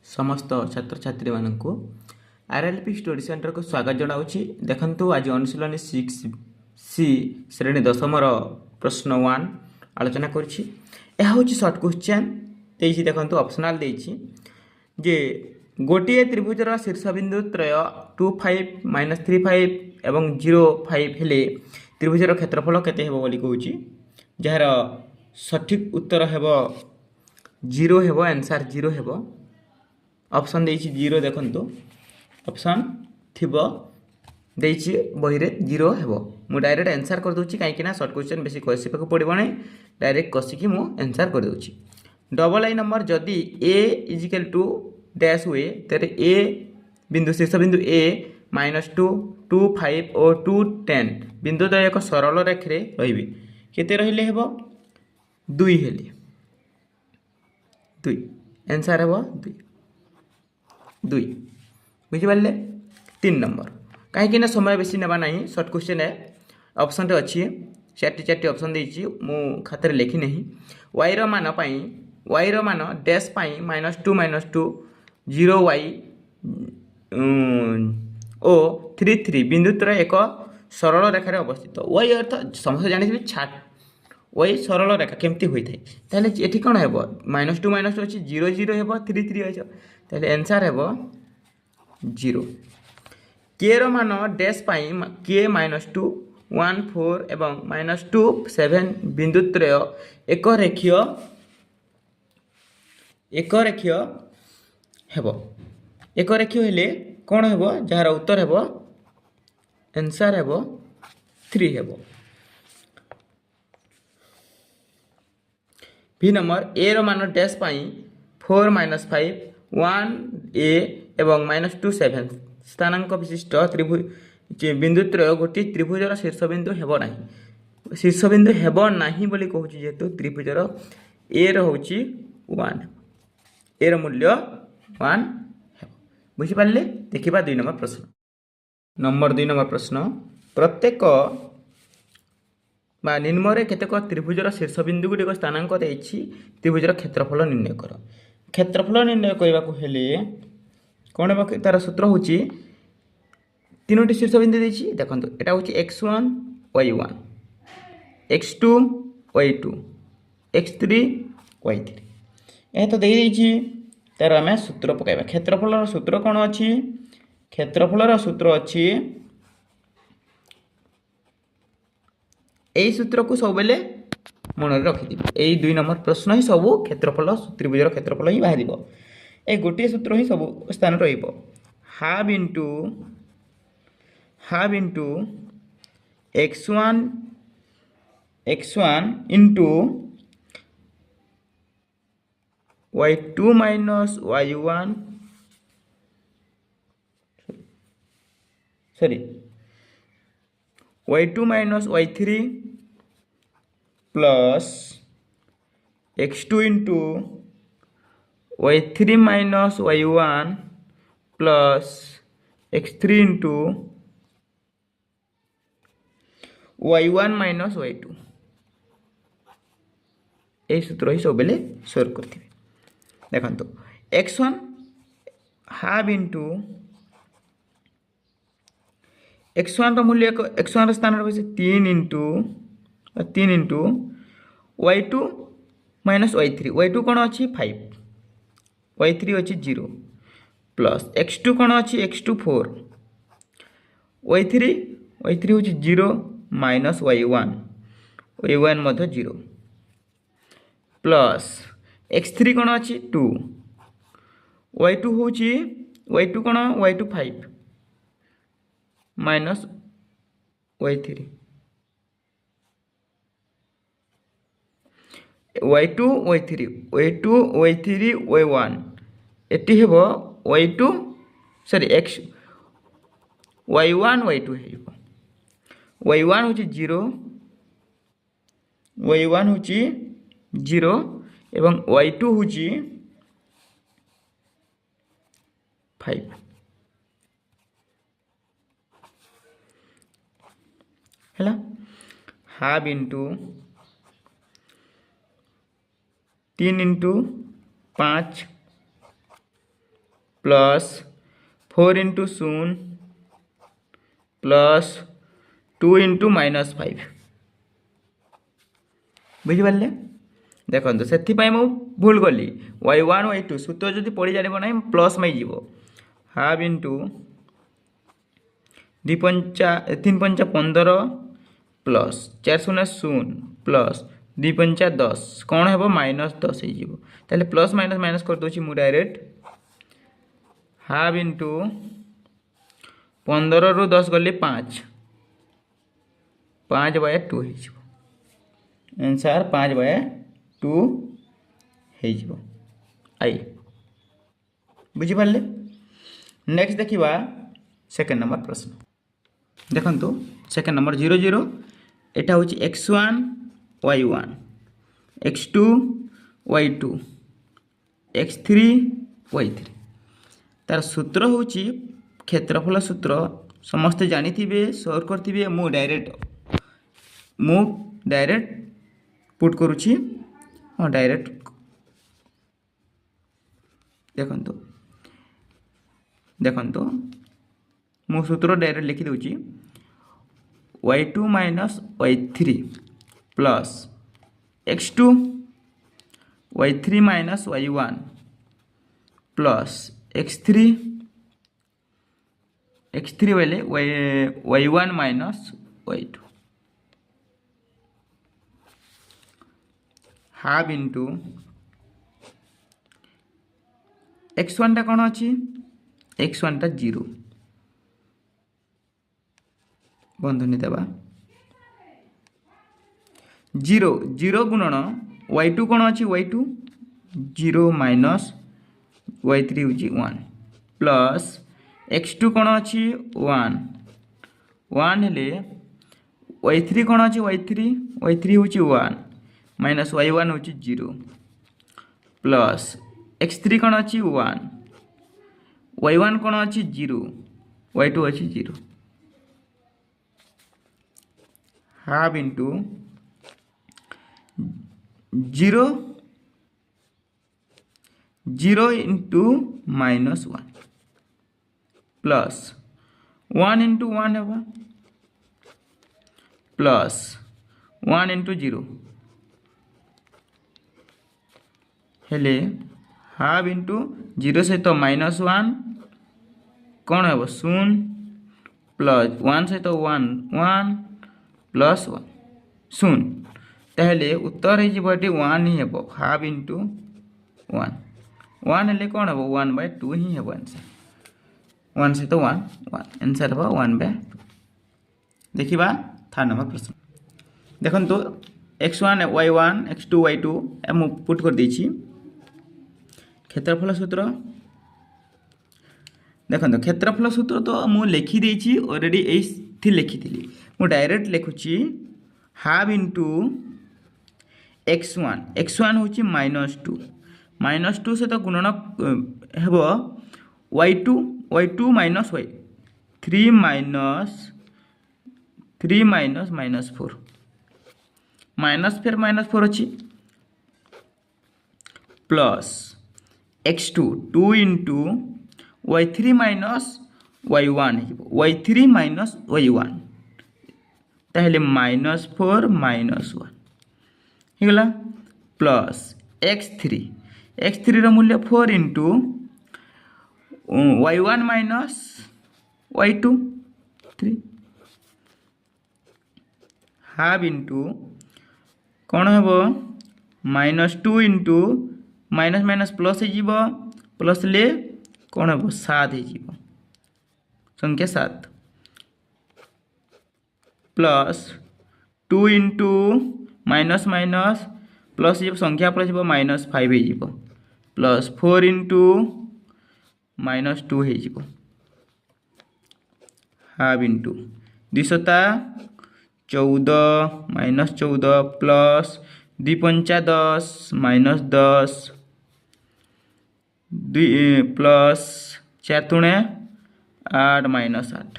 समस्त छात्र छात्री मानक आरएलपी स्टडी सेंटर को स्वागत जनाऊँगी। देखंतु आज अनुशीलनी 6C श्रेणी दशमर प्रश्न 1 आलोचना करुछि। यह हूँ सर्ट क्वेश्चन देछि। देखंतु ऑप्शनल देछि जे गोटे त्रिभुजर शीर्षबिंदु त्रय 2 5 -3 5 एवं 0 5 हेले त्रिभुजर क्षेत्रफल केते हेबो बोली कहूछि। जार सठिक उत्तर हेबो 0 हेबो, आंसर 0 हेबो। ऑप्शन देछि 0 देखंतु ऑप्शन थिबो देछि बही रे 0 हेबो। मु डायरेक्ट आंसर कर दोछि काहे ना शॉर्ट क्वेश्चन बेसी कसिपा को पड़िबो नै, डायरेक्ट कसी कि मु आंसर कर दोछि। डबल आई नंबर जदी a = डैश हुए तेरे a बिंदु शीर्ष बिंदु a -2 2 5 और 2 10 बिंदु द्वय एक सरल रेखा रे रहिबे केते रहिले हेबो 2 हेले 2 आंसर हेबो 2 बुझिपारे। 3 नंबर कहीं समय बेसी नेबा नहीं, शॉर्ट क्वेश्चन है। ऑप्शन रे अच्छी चार ऑप्शन देछि मु खाते लिखि नहीं। y रो मान पई y रो मान डैश पई -2 -2 0 y ओ 3 3 बिंदु त्रय एक सरल रेखा रे अवस्थित। y अर्थ समस्त जानि छाट y सरल रेखा केमती होई थाए ताले एठी कोन हेबो -2 -2 अछि 0 0 हेबो 3 3 अछि ताले आंसर हेबो 0। k रो मान डैश पाई k -2 1 4 एवं -2 7 बिंदु त्रय एक रेखीय हेबो। एक रेखीय हेले कोन हेबो जार उत्तर हेबो आंसर हेबो 3 हेबो। भी नंबर a रो मान डैश पाई 4 -5 1 a एवं -2 7 स्थानांक विशिष्ट त्रिभुज बिंदु त्रय गोटे त्रिभुजर शीर्षबिंदु हेबो नाही। शीर्षबिंदु हेबो नाही बोली कहूछि जेतु त्रिभुजर a रो होछि 1 a रो मूल्य 1 हेबो। बुझि पारले। देखिबा 2 नंबर प्रश्न। नंबर 2 नंबर प्रश्न प्रत्येक बा निम्नरे केतेक त्रिभुजर शीर्षबिंदु गुडी को स्थानांक देछि त्रिभुजर क्षेत्रफल निर्णय कर। क्षेत्रफल निर्णय करबा को हेले कोन बा तार सूत्र होछि तीनोटी शीर्षबिंदु देछि। देखंतु एटा होछि x1 y1 x2 y2 x3 y3 ए तो देइ देछि। तार हमें सूत्र पकाइबा। क्षेत्रफल सूत्र कोन अछि क्षेत्रफल सूत्र अछि एई सूत्र को सब बेले मन रखि दिबे। एई 2 नंबर प्रश्न ही सब क्षेत्रफल त्रिभुजर क्षेत्रफल ही बाहरिबो। ए गोटे सूत्र ही सब स्थान रहिबो half into x1 into y2 minus y1 sorry y2 minus y3 plus x2 into y3 minus y1 plus x3 into y1 minus y2 ए सूत्र ही सब बेले सोर करथिबे। देखंतु x1 हाफ इंटू x1 रो मूल्य x1 रो स्थान रे 3 into y2 minus y3 y2 कोन अछि 5 y3 अछि 0 प्लस x2 कोन अछि x2 4 y3 होछि 0 माइनस y1 मध्ये 0 प्लस x3 कोन अछि 2 y2 होछि y2 कोन y2 5 minus y3 y3 y1 eighty हेबो y2 sorry x y1 y2 हेबो y1 होछि 0 एवं y2 होछि 5 हैला। Half into 3 into 5 plus 4 into 0 plus 2 into -5 बुझिपारे देखो से भूल गली y1 y2 सूत्र जदि पढ़ी जान ना प्लस में जीव हाफ इंटू 3 पंचा 15 प्लस 4 शून्य 0 प्लस 2 पंचा 10 कौन है -10 हो प्लस माइनस माइनस कर दूसरी मुझे डायरेक्ट हाफ इंटू 15 रु 10 गली 5 5/2 आंसर 5/2 हो आई बुझिपारे नेक्स्ट देखा सेकेंड नंबर प्रश्न देखो सेकेंड नंबर 0 0 एटा हूँ x1 y1 x2 y2 x3 y3 तार सूत्र हूँ क्षेत्रफल सूत्र समस्ते जानी सॉल्व करथिबे मु डायरेक्ट पुट करुछि हाँ डायरेक्ट देखंतु देखंतु मु सूत्र डायरेक्ट लिखि दूची y2 minus y3 plus x2 y3 minus y1 plus x3 वाले y1 minus y2 half into x1 टा कौन अच्छी x1 टा 0 बंधनी देवा 0 0 गुणन y2 कौन अच्छी y2 0 माइनस y3 हूँ 1 प्लस x2 कौन अच्छी 1 1 हेले y3 कौन अच्छी y3 हूँ 1 माइनस y1 हूँ 0 प्लस x3 कौन अच्छी 1 y1 कौन अच्छी 0 y2 अच्छी 0 half into 0 into -1 plus 1 into 1 है प्लस 1 इंटू 0 हेले हाफ इंटू 0 सहित -1 कौन है 0 प्लस 1 सहित 1 1 प्लस 1 0 ताहले उत्तर हो 1 ही हे हाफ इंटू 1 1 हेले कौन हे 1/2 ही हे आंसर 1 सहित 1 1 आंसर हे 1/2 देखिबा थर्ड नंबर प्रश्न देखंतु x1 y1 x2 y2 हम पुट कर देछि क्षेत्रफल सूत्र देखो क्षेत्रफल सूत्र तो मु लिखि देछि ऑलरेडी एथि लिखिथिली मु डायरेक्ट लिखुछि हाफ इंटू x1 होछि -2 से तो गुणन हेबो y2 माइनस y 3 माइनस 4 -4 अच्छी plus x2 2 into y3 minus y1 y3 minus y1 ताहले -4 -1 हिगला प्लस x3 रो मूल्य 4 into y1 minus y2 3 half into कौन हे -2 इंटू माइनस प्लस हो प्लस ले कौन हे 7 हो संख्या 7 प्लस 2 इंटू माइनस प्लस संख्या प्लस -5 हो प्लस 4 इंटू -2 हो हाफ इंटू 214 -14 प्लस 2 पंचा 10 -10 plus 4 × 8 -8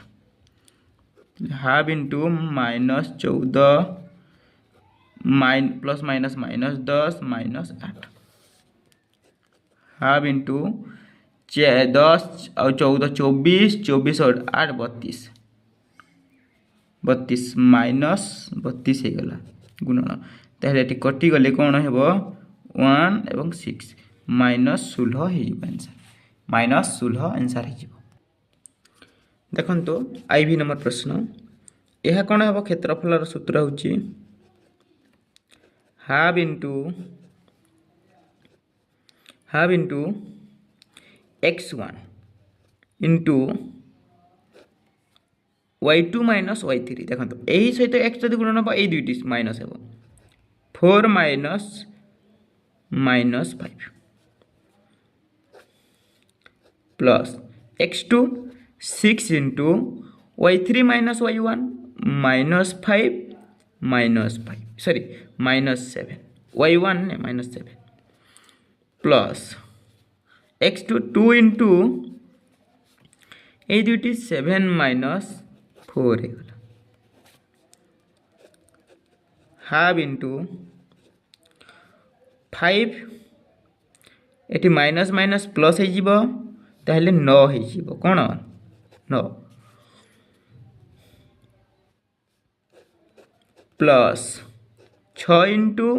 half into -14 plus -10 -8 half into 10 और 14 24 24 और 8 32 32 माइनस 32 होगा गुणन ताहले ये कटिगले कौन हे 1 एवं 6 माइनस 16 हो आंसर माइनस 16 आंसर हो देखो आईवी नंबर प्रश्न यह कौन हम क्षेत्रफल सूत्र हूँ half into x1 into y2 minus y3 देखो यही सहित x जब गुणन हम ये दुईटी माइनस हे 4 minus minus 5 plus x2 6 into y3 minus y1 minus 5 minus 5 sorry minus 7 y1 minus 7 plus x2 2 into ये दुईटी 7 माइनस 4 है हाफ इंटू 5 ये माइनस माइनस प्लस हो ताहले 9 हो कौन 9 plus 6 into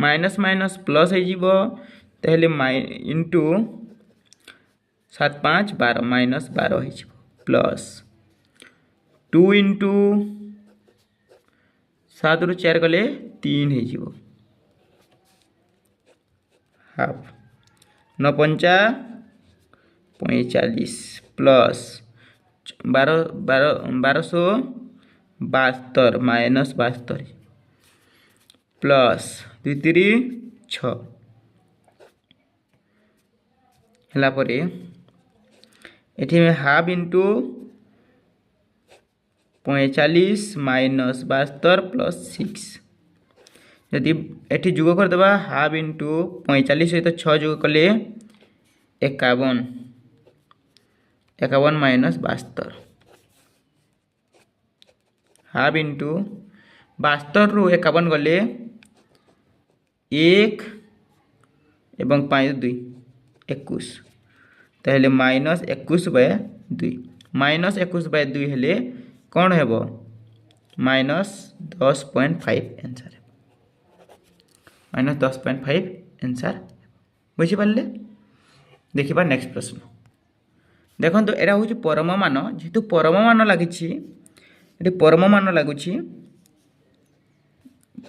minus minus plus हो ताहले इंटू 7 5 12 माइनस 12 हो प्लस 2 इंटू 7 रु 4 गले 3 हो हाफ 9 पंचा 45 प्लस 1272 माइनस 72 प्लस 2 3 6 है ये हाफ इंटू 45 माइनस 72 प्लस 6 यदि ये जुग करदे हाफ इंटू 45 सहित 6 जुग कले 51 51 माइनस 72 हाफ इंटू 72 रु 51 गले 1 एवं 5 2 21 ताहले माइनस 21/2 माइनस 21/2 हेले कौन है माइनस 10.5 आंसर माइनस 10.5 आंसर बुझीपारे देखा नेक्स्ट प्रश्न देखो तो यहाँ हूँ परम मान जेहेतु परम मान लगी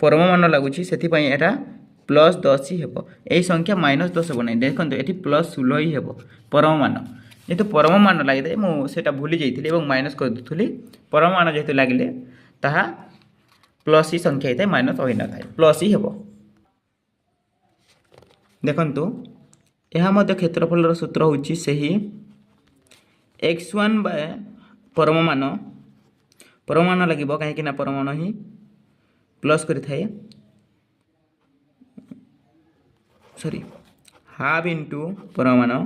परम मान लगुच से प्लस 10 ही हे यही संख्या माइनस 10 हे ना देखो ये प्लस 16 ही हे परम मान जेहेतु परम मान लगे मुझे भूली जाइए माइनस कर दूसरी परम मान जेहेतु लगे ताहा प्लस ही संख्या होता है माइनस हो न था प्लस ही हे देखो यह क्षेत्रफल सूत्र हूँ से ही x1 परम मान लगे कहीं परमाणु ही प्लस कर सॉरी हाफ इंटू परमाणु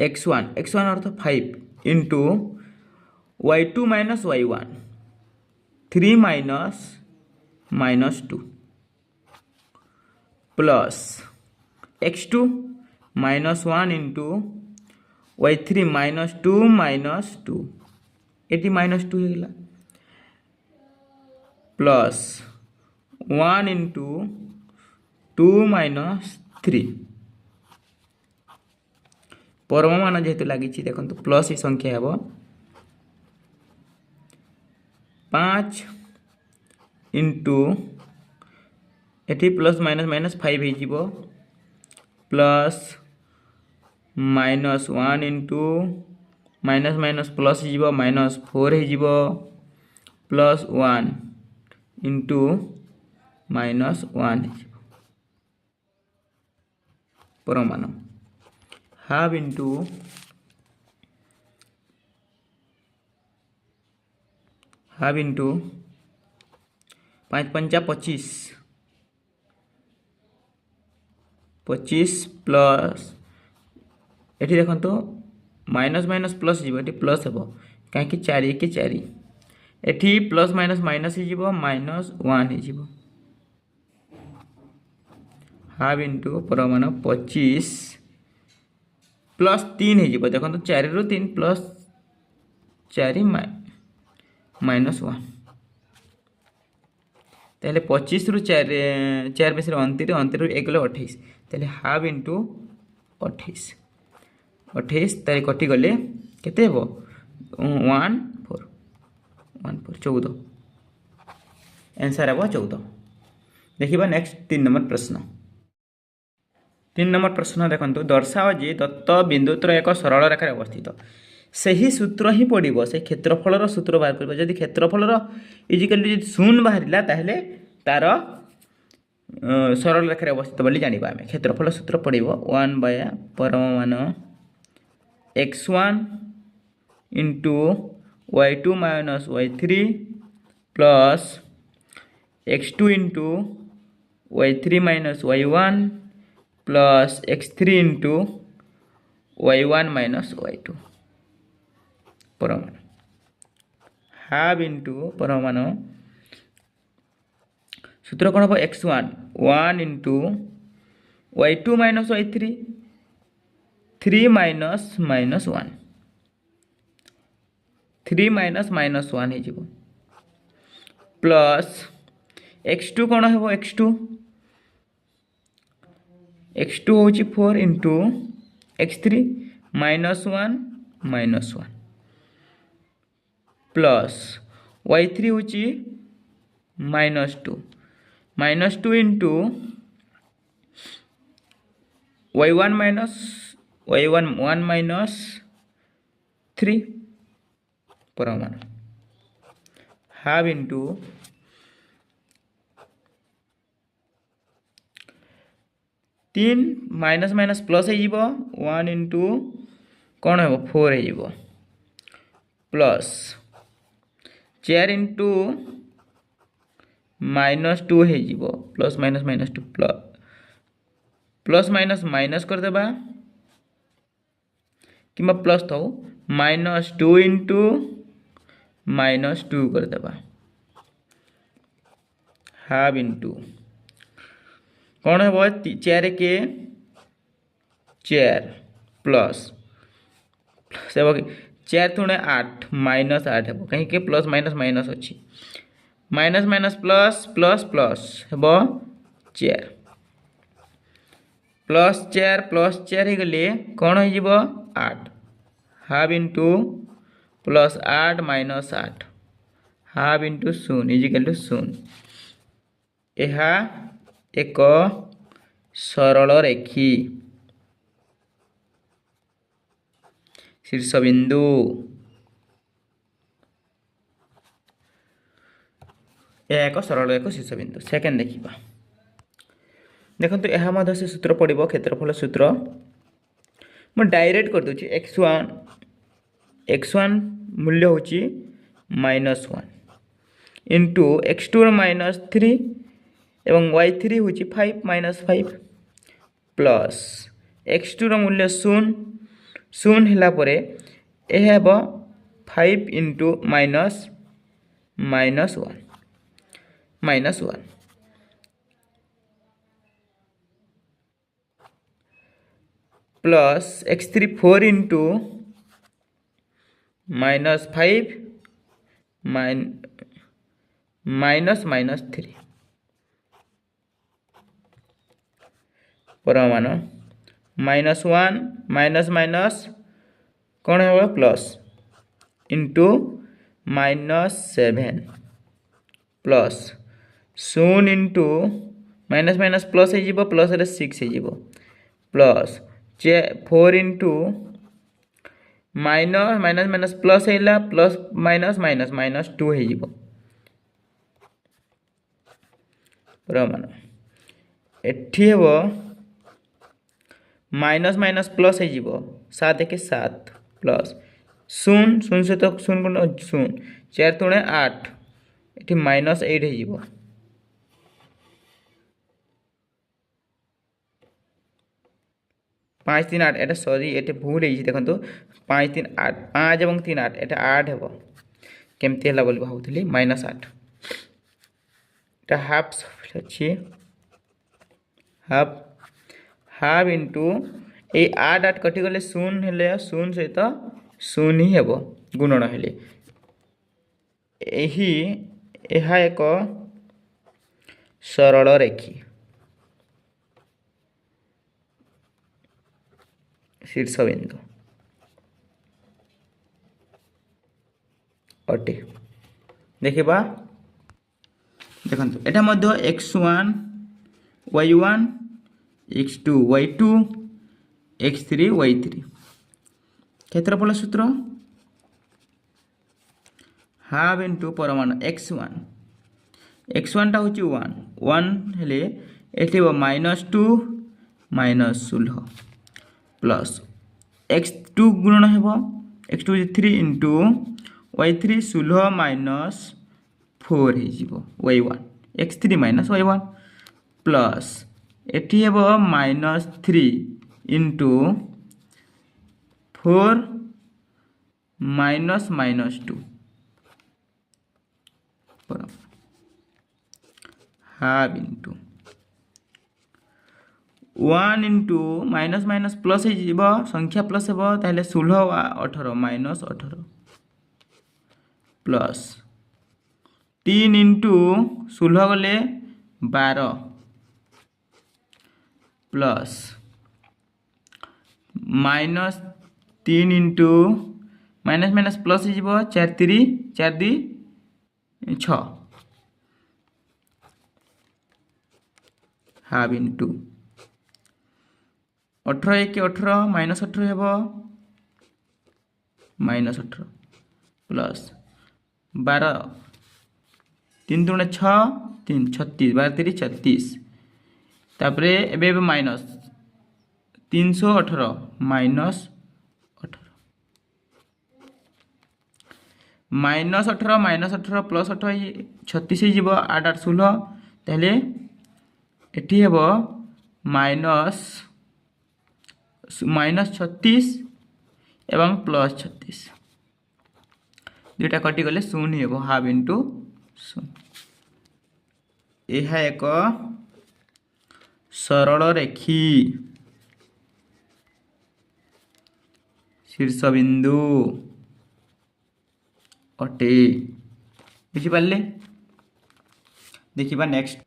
x1 अर्थ 5 into y2 minus y1 3 minus minus 2 plus x2 minus 1 into y3 minus 2 minus 2 ये माइनस 2 होगा प्लस 1 इंटू 2 माइनस 3 परम मान जेहेतु लगी देखो प्लस ही संख्या हे 5 इंटू ये प्लस माइनस माइनस 5 हो plus minus 1 into minus minus plus हो माइनस 4 हो plus 1 into minus 1 Parman half into half into 5 पंचा 25 प्लस ये देखो तो माइनस माइनस प्लस ये प्लस हे कहीं 4 के 4 ये प्लस माइनस माइनस हो माइनस 1 हो हाफ इंटू परमाणु 25 प्लस 3 हो देखो 4 रु 3 प्लस 4 माइनस 1 ताहले 25 रु 4 4 मिश्र 29 29 1 गले 28 ताहले हाफ इंटू 28 28 तारी कटि गले केते हेबो 1 4 1 4 14 आंसर हेबो 14 देखिबा नेक्स्ट 3 नंबर प्रश्न 3 नंबर प्रश्न देखंतु दर्शाओ जे दत्त बिंदुत्र एक सरल रेखा अवस्थित सही सूत्र ही पड़ो से क्षेत्रफल सूत्र बाहर कर जदि क्षेत्रफल इजिकल शून्य बाहर ताहले तार सरल रेखा अवस्थित बोली जानिबा आमे क्षेत्रफल सूत्र पड़ो 1 बाय परमान x1 into y2 minus y3 plus x2 into y3 minus y1 plus x3 into y1 minus y2 परमाणु हाफ इंटू परमाणु सूत्र कौन हम x1 1 into y2 minus y3 3 minus minus 1 3 minus minus 1 हो प्लस x2 कौन हम x2 हूँ 4 into x3 minus 1 plus y3 हूँ माइनस 2 इंटू y1 1 माइनस 3 परमाणु हाफ इंटू तीन माइनस माइनस प्लस हो 1 इंटू कौन है 4 हो प्लस 4 इंटू माइनस 2 हो plus minus minus 2 plus minus minus करदेबा कि प्लस तो माइनस 2 इंटू माइनस 2 करदेबा हाफ इंटू कौन है 4 के 4 प्लस 4 थोड़े 8 माइनस 8 है कहीं प्लस माइनस माइनस अच्छी minus minus plus plus plus हे 4 प्लस 4 हो गले कौन हो 8 half into plus 8 minus 8 half into 0 equal to 0 यह एक सरल रेखी शीर्षबिंदु यह एक सरल रेखा शीर्षबिंदु सेकेंड देखा देखो यह से सूत्र पड़ो क्षेत्रफल सूत्र मैं डायरेक्ट कर दूँ x1 मूल्य हूँ -1 इंटू x2 -3 एवं y3 हूँ 5 -5 प्लस x2 मूल्य 0 0 है पर यह हे 5 into minus minus 1 plus x3 4 into -5 minus minus 3 परमाणु -1 माइनस माइनस कौन है plus into -7 plus 0 into minus minus plus हो प्लस 6 हो plus 4 into minus minus minus plus है प्लस माइनस माइनस माइनस 2 हो परमाणु एठी हे माइनस माइनस प्लस हो 7 के 7 प्लस 0 0 से तो 0 0 4 3 8 ये -8 हो 5 3 8 एटा सॉरी ये भूल है देखो 5 3 8 5 और 3 8 एटा 8 हे केमती है बोली भावुली -8 एटा हाफ अच्छी हाफ हाफ इंटू ये 8 कटिगले 0 हेले 0 सहित 0 ही हेब गुणन हेले यही यह एक सरल रेखी शीर्षबिंदु अटे देखा देखो एटा मध्य x1 y1 x2 y2 x3 y3 क्षेत्रफल सूत्र हाफ इंटू परमाणु x1 टा हूँ 1 हेले एठी -2 -16 प्लस x2 गुणन हेब x2 3 इंटू y3 16 -4 हो y1 x3 -y1 प्लस एठी हेब -3 into 4 -2 half into 1 into minus minus plus हो संख्या प्लस हे 16 18 -18 प्लस 3 इंटू 16 गले 12 plus -3 into minus minus plus हो 4 3 4 2 6 हाफ इंटू 18 1 18 -18 हेब -18 प्लस 12 3 3 6 3 36 12 3 36 तापरे एबे माइनस 318 -18 -18 प्लस 18 36 हो 8 8 16 ताहले एठी हेब -36 एवं +36 दुईटा कटिगले 0 ही हेब हाफ इंटू 0 यह एक सरल रेखी शीर्षबिंदु अटे बुझिपारे देखा नेक्स्ट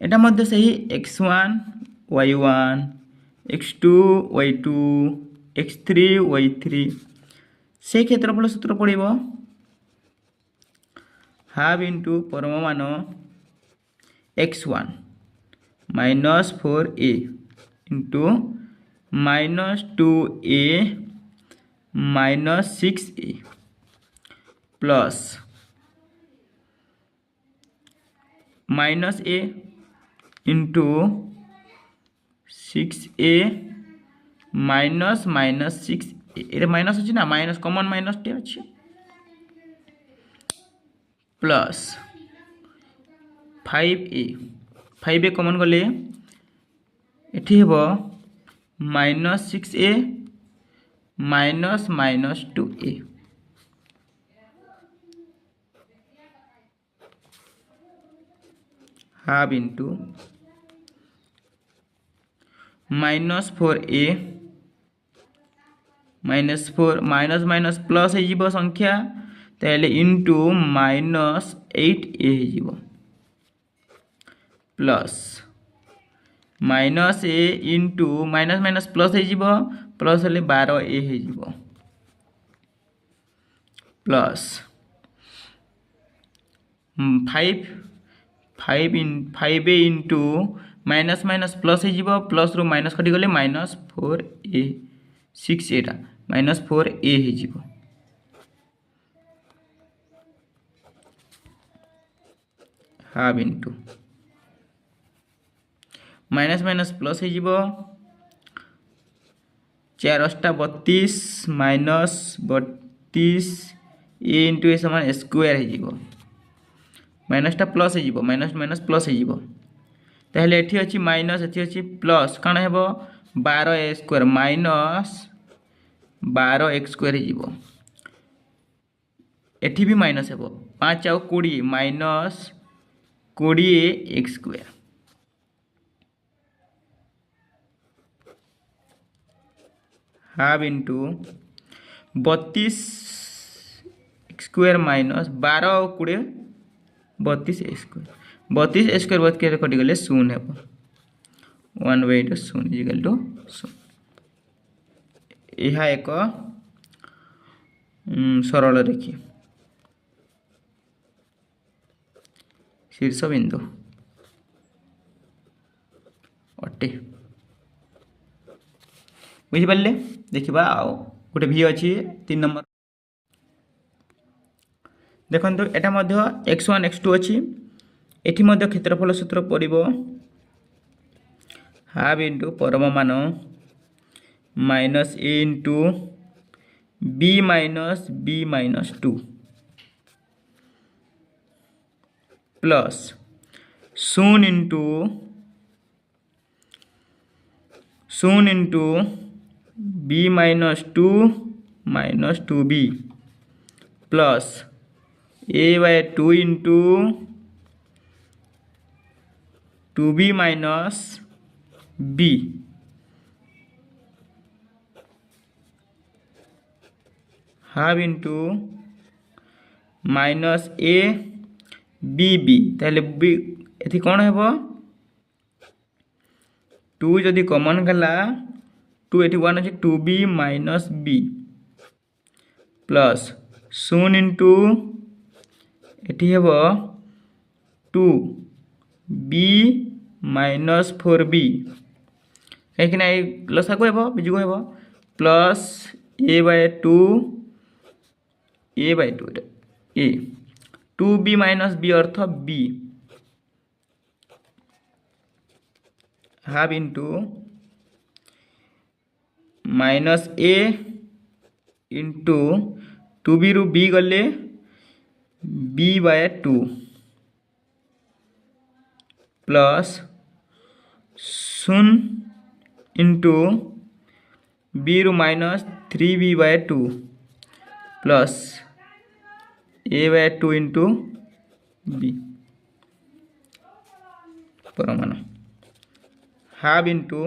एटा मध्य सही x1 y1 x2 y2 x3 y3 से क्षेत्रफल सूत्र पड़ो half into Parman x1 -4a into -2a -6a plus -a into 6a -6 ये माइनस अच्छी ना माइनस कॉमन माइनस टे अच्छी प्लस 5a कॉमन गले एठी हेब -6a -2a half into -4a -4 minus minus plus हो संख्या ताहले इंटू -8a हो plus -a into minus minus plus हो प्लस हेले 12a हो plus 5a into minus minus plus हो प्लस रू माइनस कटि गले -4a 6 एटा -4a हो half into minus minus plus हो 4 8 32 -32 a इंटू ए समान स्क्वायर हो माइनसटा प्लस हो माइनस माइनस प्लस हो ताहले एठी अछि माइनस एठी अछि प्लस काना हेबो 12a square minus 12x square हो एठी भी माइनस हेबो 5 आउ 20 minus 20x square half into 32 square minus 12 और 20 32 स्क्वायर 32 स्क्वायर बहुत के कटिगले शून्य हे 1/2 शून्य इक्वल टू शून्य यह एक सरल रेखी शीर्ष बिंदु अटे बुझिपारे देखा आउ गोटे भी अच्छी 3 नंबर देखो यहाँ x1 x2 अच्छी एटी क्षेत्रफल सूत्र पड़ो हाफ इंटू परम मान minus a into b minus 2 plus शून्य into b minus 2 minus 2b plus a/2 into 2b minus b half into minus a b ताहले b एथि कौन है 2 जदि कॉमन गला 2 एटी 1 अच्छे 2b माइनस b प्लस शून्य इंटू एटी हे 2b माइनस 4b कहीं लसा को बीजू हे plus a/2 a 2b minus b अर्थ b half into minus a into 2b रु b गले b/2 प्लस शून्य इंटू b रु minus 3b/2 plus a/2 into b परमाण हाफ इंटू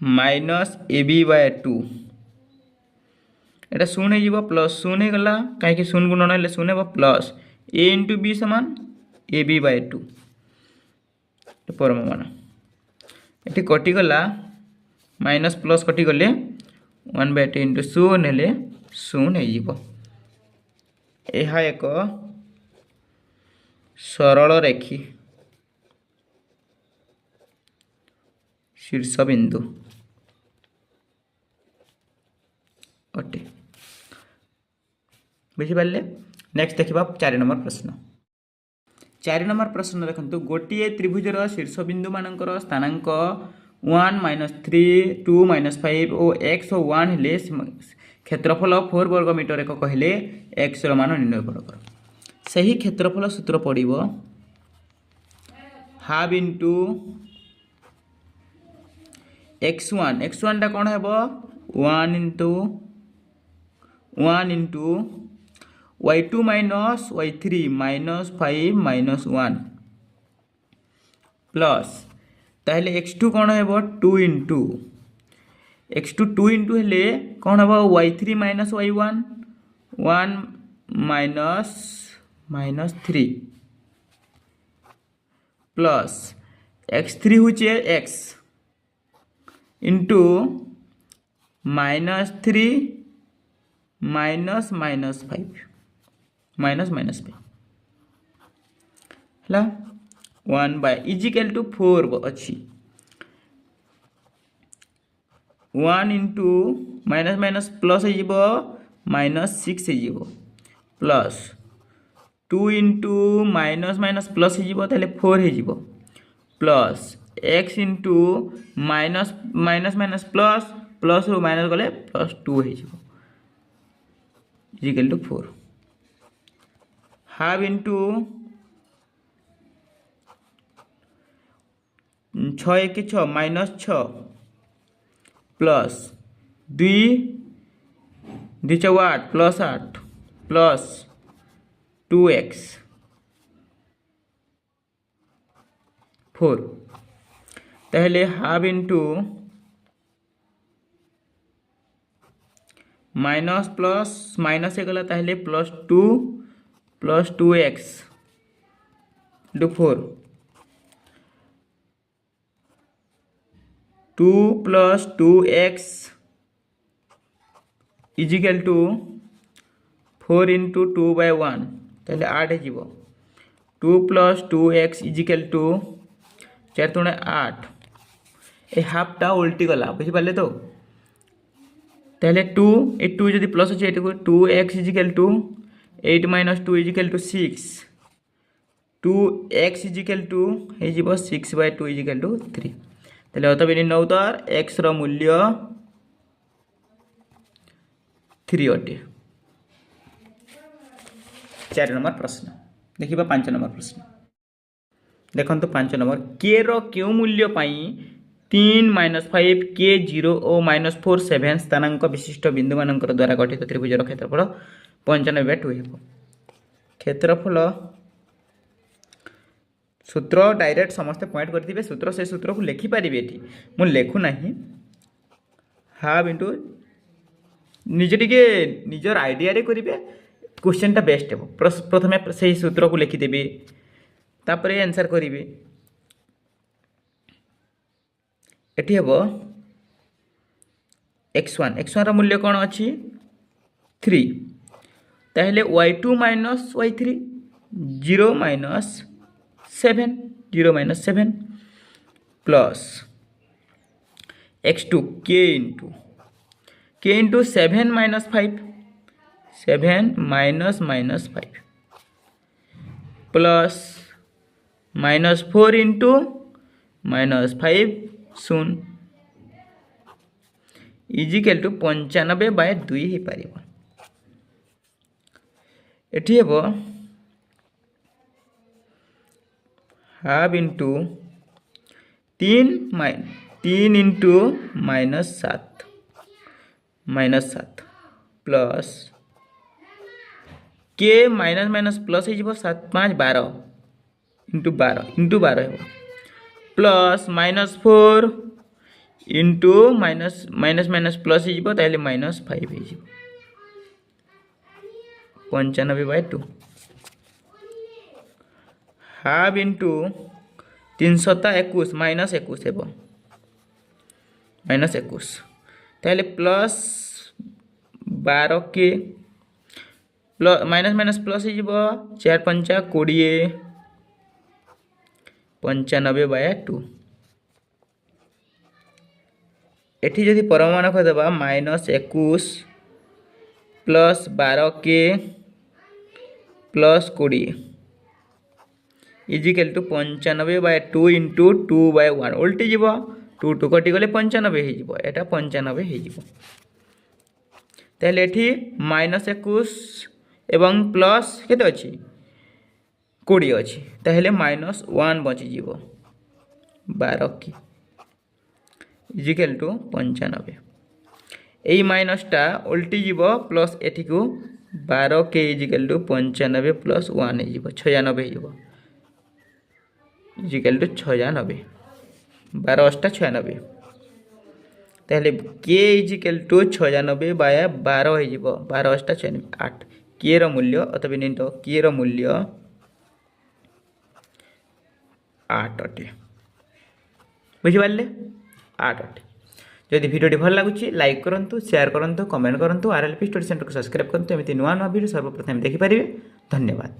माइनस ab/2 एटा शून्य हो प्लस शून्य गला कहीं शून्य गुणन हेल्ले शून्य हे प्लस a इंटू b समान ab/2 परमाण ये कटिगला माइनस प्लस कटिगले 1/2 इंटू शून्य हेल्ले शून्य हो यह एक सरल रेखी शीर्ष बिंदु अटे बुझिपारे नेक्स्ट देखा 4 नंबर प्रश्न 4 नंबर प्रश्न देखो गोटे त्रिभुजर शीर्ष बिंदु मानकर स्थानांक 1 -3 2 -5 और x और 1 हेले क्षेत्रफल 4 वर्ग मीटर एक कहले x मान निर्णय कर सही क्षेत्रफल सूत्र पड़ो हाफ इंटू x1 टा कौन है 1 into y2 minus y3 -5 -1 plus ताहले x2 कौन है 2 इंटू x2 2 इंटू हेले कौन है y3 minus y1 1 -3 plus x3 होचे x इंटू -3 -5 है 1/4 अच्छी 1 इंटू माइनस प्लस हो -6 हो प्लस 2 इंटू माइनस प्लस हो 4 हो plus x into minus plus plus रू माइनस गले +2 हो equal to 4 half into 6 1 6 -6 plus 2 2 4 8 plus 2x 4 ताहले half into minus plus minus हो गला ताहले +2 into 4 2 + 2x equal to 4 into 2/1 ताहले 8 हो 2 + 2x इजिकल टू 4 × 8 ए हाफटा उल्टी गला बुझिपारे तो ताहले 2 ए 2 जदि प्लस अच्छे ये 2x equal to 8 - 2 equal to 6 2x equal to हो 6/2 इजिकल टू 3 ताहले अतः न उत्तर x रो मूल्य 3 अटे। 4 नंबर प्रश्न देखिबा 5 नंबर प्रश्न देखंतु 5 नंबर k रो क्यों मूल्य पाई 3 - 5 k 0 और -4 7 स्थानांक विशिष्ट बिंदु मानकर द्वारा गठित त्रिभुजर क्षेत्रफल 95/2 हेबो। क्षेत्रफल सूत्र डायरेक्ट समस्त पॉइंट करथिबे सूत्र से सूत्र को लिखि परिबे एठी मु लेखु नाही हाफ इंटू निजे टिके निजर आइडिया रे करिबे क्वेश्चन टा बेस्ट हेबो। प्रथमे से सूत्र को लिखि देबे तापरे आंसर करिबे एठी हेबो x1 रो मूल्य कोन अछि 3 ताहले y2 - y3 0 - 7 plus x2 k into 7 - 5 7 -5 plus -4 into -5 शून्य इजिकल टू 95/2 हो पार एठी हेबो हाफ इंटू 3 इंटू -7 प्लस के माइनस प्लस हो 7 5 12 इंटू 12 हो प्लस -4 इंटू माइनस प्लस हो ताहले -5 हो 95/2 हाफ इंटू 321 -21 हेबो -21 ताहले प्लस 12 के माइनस प्लस हो 4 5 20 95/2 एठी जदि परमाणु को देबा -21 प्लस 12 के प्लस 20 इजिकल टू 95/2 इंटू 2/1 उल्टी जीव 2 2 कटि गले 95 हो एटा 95 हो ताहले एठी -21 एवं प्लस केते अछि 20 अछि ताहले -1 बचि जीव 12 के इजिकल टू 95 एई माइनसटा उल्टी जीव प्लस एठी को 12 के इजिकल टू 95 प्लस 1 हो जीव 96 हो इजिकल टू 96 12 8 96 ताहले के इजिकल टू 96/12 हो जीव 12 8 96 8 के रो मूल्य अथवा निंत के रो मूल्य 8 अटे बुझि पारले 8 अटे। जदि वीडियो भल लगुच लाइक करंतु शेयर करंतु कमेंट करंतु आरएलपी स्टडी सेंटर को सब्सक्राइब करंतु एमिति नुआ नुआ वीडियो सर्वप्रथम देखि परिबे। धन्यवाद।